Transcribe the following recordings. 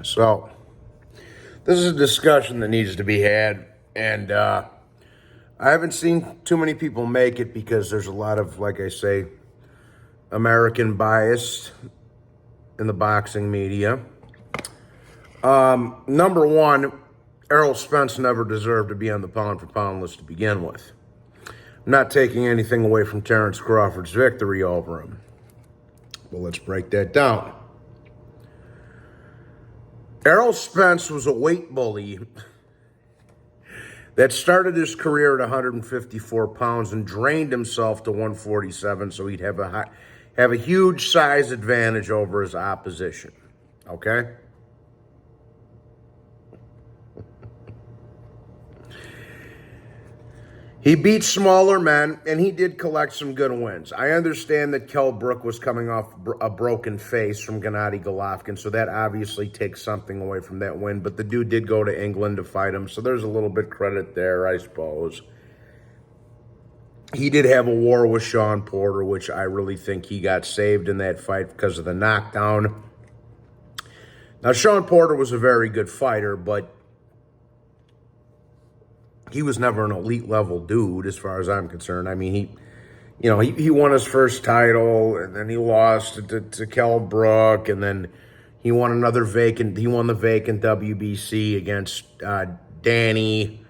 So, this is a discussion that needs to be had, and I haven't seen too many people make it because there's a lot of, like I say, American bias in the boxing media. Number one, Errol Spence never deserved to be on the pound-for-pound list to begin with. I'm not taking anything away from Terrence Crawford's victory over him. Well, let's break that down. Errol Spence was a weight bully that started his career at 154 pounds and drained himself to 147 so he'd have a huge size advantage over his opposition. Okay? He beat smaller men, and he did collect some good wins. I understand that Kell Brook was coming off a broken face from Gennady Golovkin, so that obviously takes something away from that win. But the dude did go to England to fight him, so there's a little bit credit there, I suppose. He did have a war with Shawn Porter, which I really think he got saved in that fight because of the knockdown. Now, Shawn Porter was a very good fighter, but he was never an elite level dude as far as I'm concerned. I mean, he won his first title, and then he lost to Kell Brook, and then he won the vacant WBC against Danny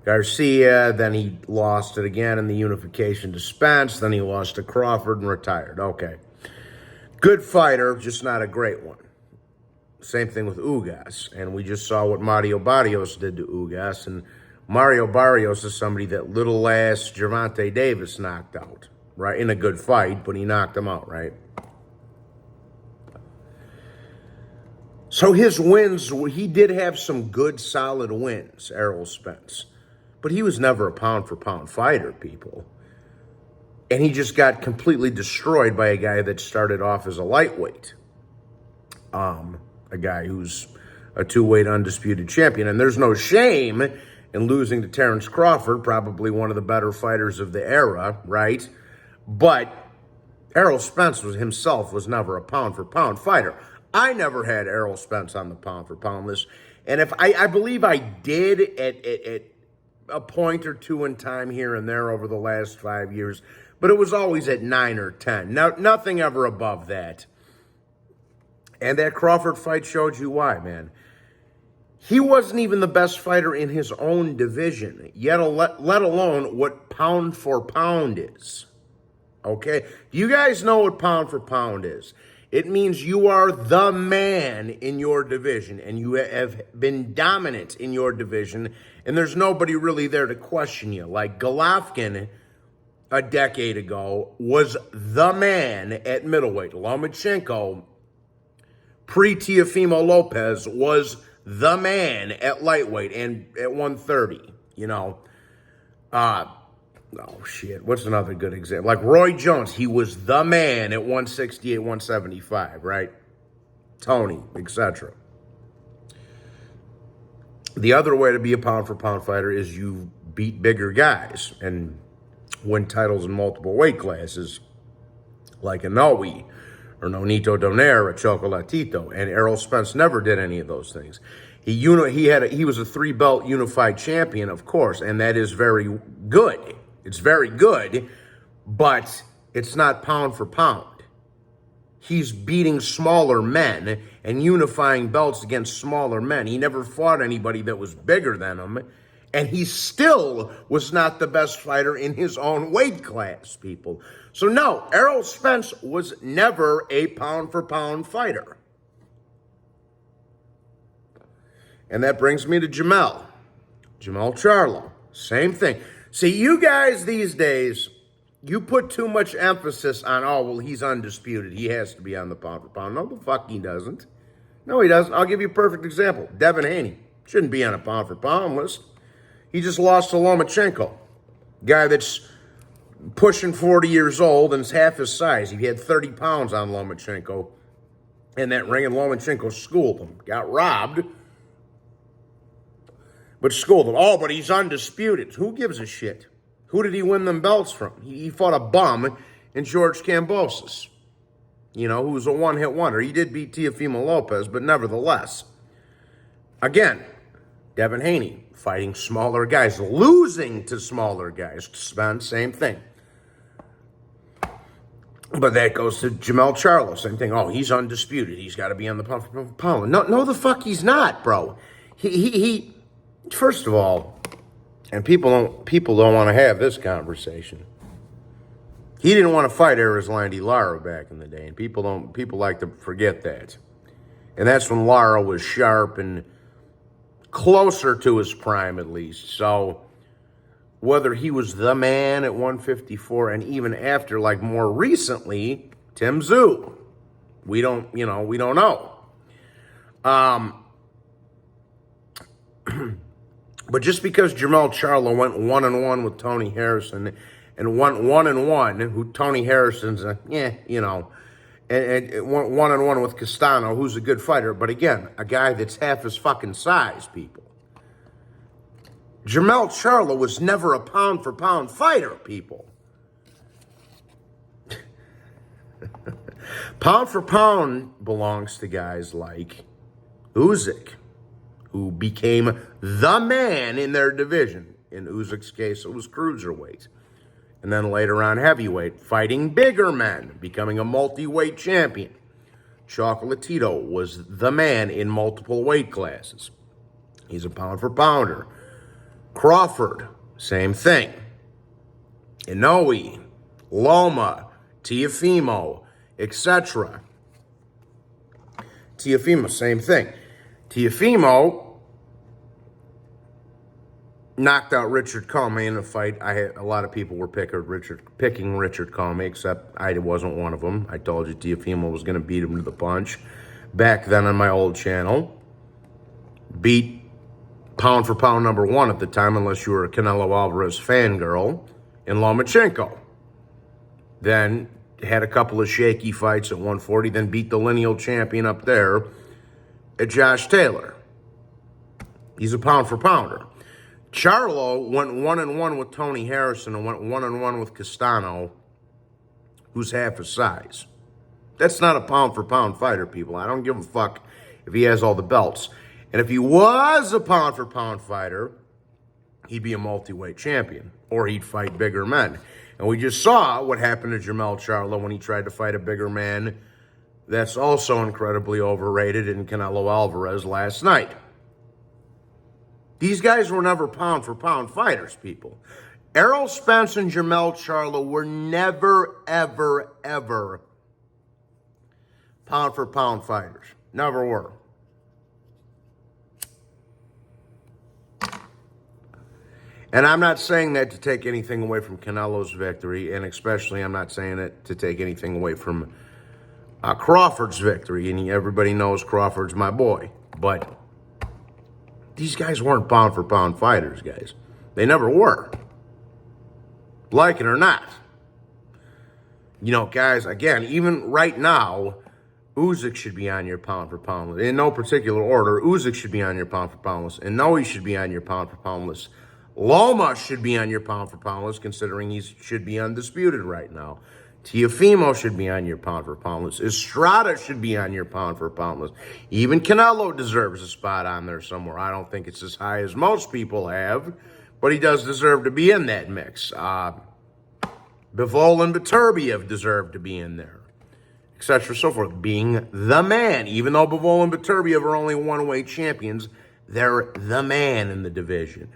Garcia. Then he lost it again in the unification to Spence. Then he lost to Crawford and retired. Okay. Good fighter, just not a great one. Same thing with Ugas. And we just saw what Mario Barrios did to Ugas, and Mario Barrios is somebody that little ass Gervonta Davis knocked out, right? In a good fight, but he knocked him out, right? So his wins, he did have some good, solid wins, Errol Spence. But he was never a pound-for-pound fighter, people. And he just got completely destroyed by a guy that started off as a lightweight. A guy who's a two-weight undisputed champion. And there's no shame in losing to Terrence Crawford, probably one of the better fighters of the era, right? But Errol Spence himself was never a pound-for-pound fighter. I never had Errol Spence on the pound-for-pound list. And if I believe I did at a point or two in time here and there over the last 5 years, but it was always at 9 or 10. Now, nothing ever above that. And that Crawford fight showed you why, man. He wasn't even the best fighter in his own division, yet let alone what pound for pound is. Okay? Do you guys know what pound for pound is? It means you are the man in your division, and you have been dominant in your division, and there's nobody really there to question you. Like Golovkin a decade ago was the man at middleweight. Lomachenko, pre-Teofimo Lopez, was the man at lightweight and at 130, what's another good example? Like Roy Jones, he was the man at 168, 175, right? Tony, etc. The other way to be a pound-for-pound fighter is you beat bigger guys and win titles in multiple weight classes, like Inoue, or Nonito Donaire, or Chocolatito, and Errol Spence never did any of those things. He was a 3-belt unified champion, of course, and that is very good. It's very good, but it's not pound for pound. He's beating smaller men and unifying belts against smaller men. He never fought anybody that was bigger than him, and he still was not the best fighter in his own weight class, people. So no, Errol Spence was never a pound-for-pound fighter. And that brings me to Jermell Charlo. Same thing. See, you guys these days, you put too much emphasis on, he's undisputed. He has to be on the pound-for-pound. No, the fuck he doesn't. No, he doesn't. I'll give you a perfect example. Devin Haney shouldn't be on a pound-for-pound list. He just lost to Lomachenko, guy that's pushing 40 years old and is half his size. He had 30 pounds on Lomachenko in that ring, and Lomachenko schooled him. Got robbed, but schooled him. Oh, but he's undisputed. Who gives a shit? Who did he win them belts from? He fought a bum in George Kambosos, who was a one-hit wonder. He did beat Teofimo Lopez, but nevertheless. Again, Devin Haney fighting smaller guys, losing to smaller guys. Spence, same thing. But that goes to Jermell Charlo, same thing. Oh, he's undisputed. He's got to be on the pound for pound. No, the fuck he's not, bro. He first of all, and people don't want to have this conversation. He didn't want to fight Erislandy Lara back in the day, and people like to forget that. And that's when Lara was sharp and closer to his prime, at least. So whether he was the man at 154 and even after, like more recently, Tim Tszyu, we don't know. But just because Jermell Charlo went 1-1 with Tony Harrison and went 1-1, who Tony Harrison's and went 1-1 with Castano, who's a good fighter, but again, a guy that's half his fucking size, people. Jermell Charlo was never a pound-for-pound fighter, people. Pound-for-pound belongs to guys like Usyk, who became the man in their division. In Usyk's case, it was cruiserweight. And then later on, heavyweight, fighting bigger men, becoming a multi-weight champion. Chocolatito was the man in multiple weight classes. He's a pound-for-pounder. Crawford, same thing. Inoue, Loma, Teofimo, etc. Teofimo, same thing. Teofimo knocked out Richard Comey in a fight. A lot of people were picking Richard Comey, except I wasn't one of them. I told you Teofimo was going to beat him to the punch. Back then on my old channel, beat pound for pound number one at the time, unless you were a Canelo Alvarez fangirl, in Lomachenko. Then had a couple of shaky fights at 140, then beat the lineal champion up there at Josh Taylor. He's a pound for pounder. Charlo went 1-1 with Tony Harrison and went 1-1 with Castano, who's half his size. That's not a pound for pound fighter, people. I don't give a fuck if he has all the belts. And if he was a pound for pound fighter, he'd be a multi-weight champion, or he'd fight bigger men. And we just saw what happened to Jermell Charlo when he tried to fight a bigger man that's also incredibly overrated in Canelo Alvarez last night. These guys were never pound-for-pound fighters, people. Errol Spence and Jermell Charlo were never, ever, ever pound-for-pound fighters. Never were. And I'm not saying that to take anything away from Canelo's victory, and especially I'm not saying it to take anything away from Crawford's victory. And everybody knows Crawford's my boy. But these guys weren't pound-for-pound fighters, guys. They never were. Like it or not. You know, guys, again, even right now, Usyk should be on your pound-for-pound list. In no particular order, Usyk should be on your pound-for-pound list. And Inoue should be on your pound-for-pound list. Loma should be on your pound-for-pound list, considering he should be undisputed right now. Teofimo should be on your pound-for-pound list. Estrada should be on your pound-for-pound list. Even Canelo deserves a spot on there somewhere. I don't think it's as high as most people have, but he does deserve to be in that mix. Bivol and Beterbiev deserve to be in there, etc. so forth. Being the man. Even though Bivol and Beterbiev are only one-weight champions, they're the man in the division.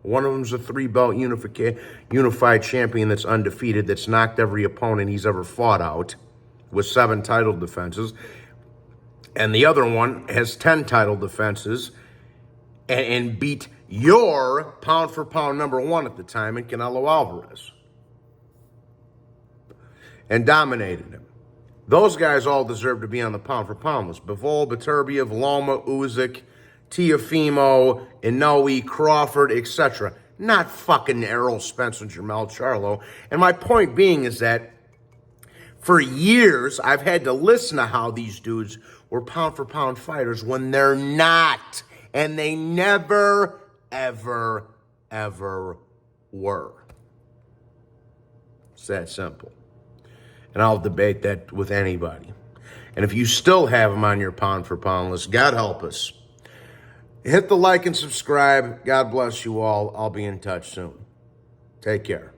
One of them's a three-belt unified champion that's undefeated, that's knocked every opponent he's ever fought out with 7 title defenses. And the other one has 10 title defenses and beat your pound-for-pound number one at the time in Canelo Alvarez. And dominated him. Those guys all deserve to be on the pound-for-pound list. Bivol, Beterbiev, Loma, Usyk, Teofimo, Inoue, Crawford, etc. Not fucking Errol Spence and Jermell Charlo. And my point being is that for years, I've had to listen to how these dudes were pound-for-pound fighters when they're not. And they never, ever, ever were. It's that simple. And I'll debate that with anybody. And if you still have them on your pound-for-pound list, God help us. Hit the like and subscribe. God bless you all. I'll be in touch soon. Take care.